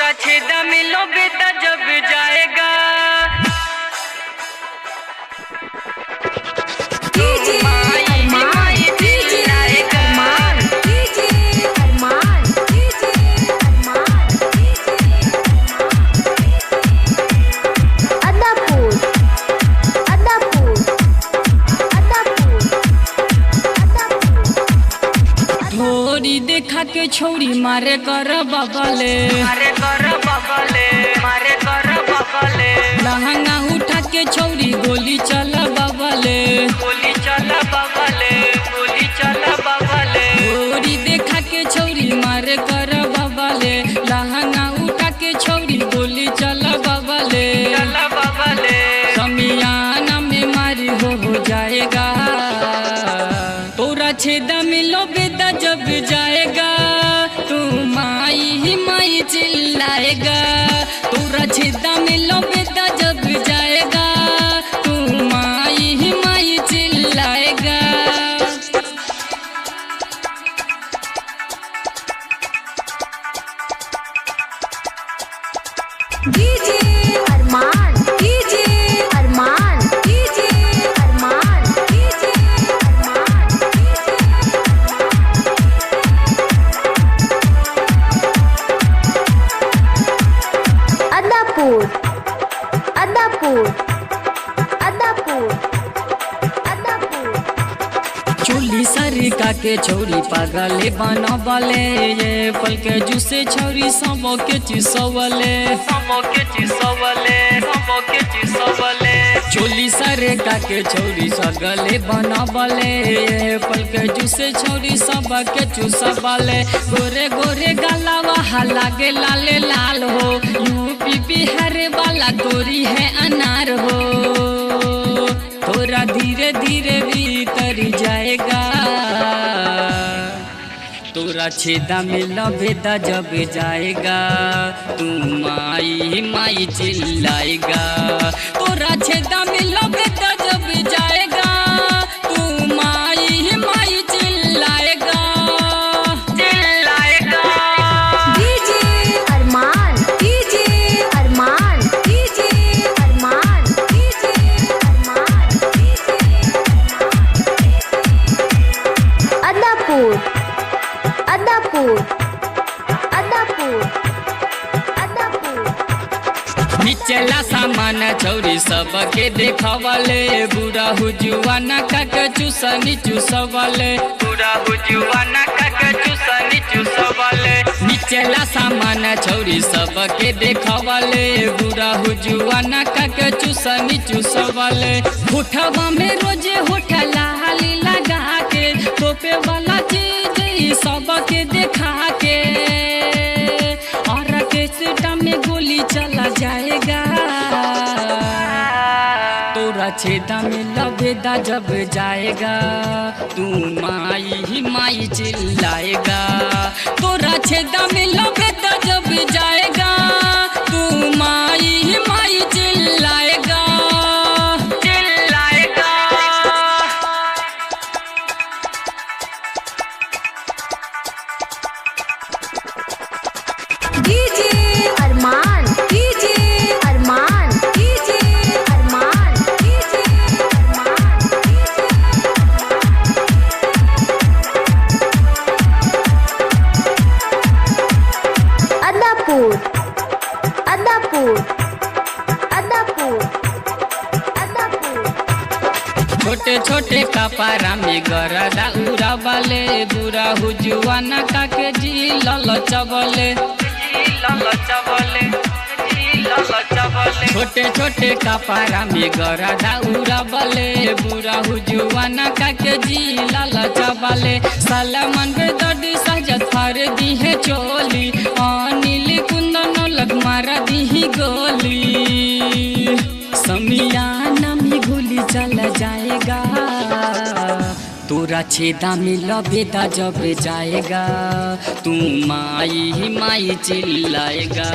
तोरा छेदा में लबेदा जब जाएगा थोड़ी देखा के छोड़ी मारे कर बगले लहंगा उठा के छोड़ी गोली चल बगले थोड़ी देखा के छोड़ी मारे कर बगले लहंगा उठा के छोड़ी गोली चल बगले समियाना में मारी हो जाएगा तोरा छेदा में लबेदा जब जाएगा तू माई ही माई चिल्लाएगा तोरा छेदा में लबेदा जब जाएगा तू माई ही माई चिल्लाएगा चोली सरिका के छोरी पागले बनबले ये पल के जूसे छोरी सबो के चिसवले चोली सरिका के छोरी सगले बनबले ये पल के जूसे छोरी सब के चुसबले गोरे गोरे गलावा लागे लाले लाल हो यूपी बिहार वाला गोरी है अनार हो थोड़ा धीरे धीरे भीतर जाएगा तोरा छेदा में लबेदा जब जाएगा तू माई माई चिल्लाएगा तोरा छेदा में लबेदा जब जाएगा तू माई माई चिल्लाएगा निचला सामान छौरी सबके देखवले बुरा हुजुआना का चूसनी चूसवले निचला सामान छौरी सबके देखवले बुरा हुजुआना का चूसनी चूसवले होठवा में रोजे होठा लाली लगा के टोपे वाला चीज सबके देखा के और केसटा में गोली चला जाएगा तोरा छेदा में लबेदा जब जाएगा तू माई ही माई चिल्लाएगा तोरा छेदा में लबेदा जब जाएगा तू माई ही माई चिल्लाएगा छोटे छोटे कपड़ा में गरदा उड़ावले बुरा हुजुआना का के जी ललचबले छोटे छोटे कपड़ा में गरदा उड़ावले बुरा हुजुआना का के जी ललचबले सलमान के दर्दी सजत फर दी है चोली अनिल कुंदन लग मारा दी गोली समियाना में गोली चला जाएगा तोरा छेदा में लबेदा जब जाएगा तू माई ही माई चिल्लाएगा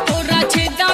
तोरा छेदा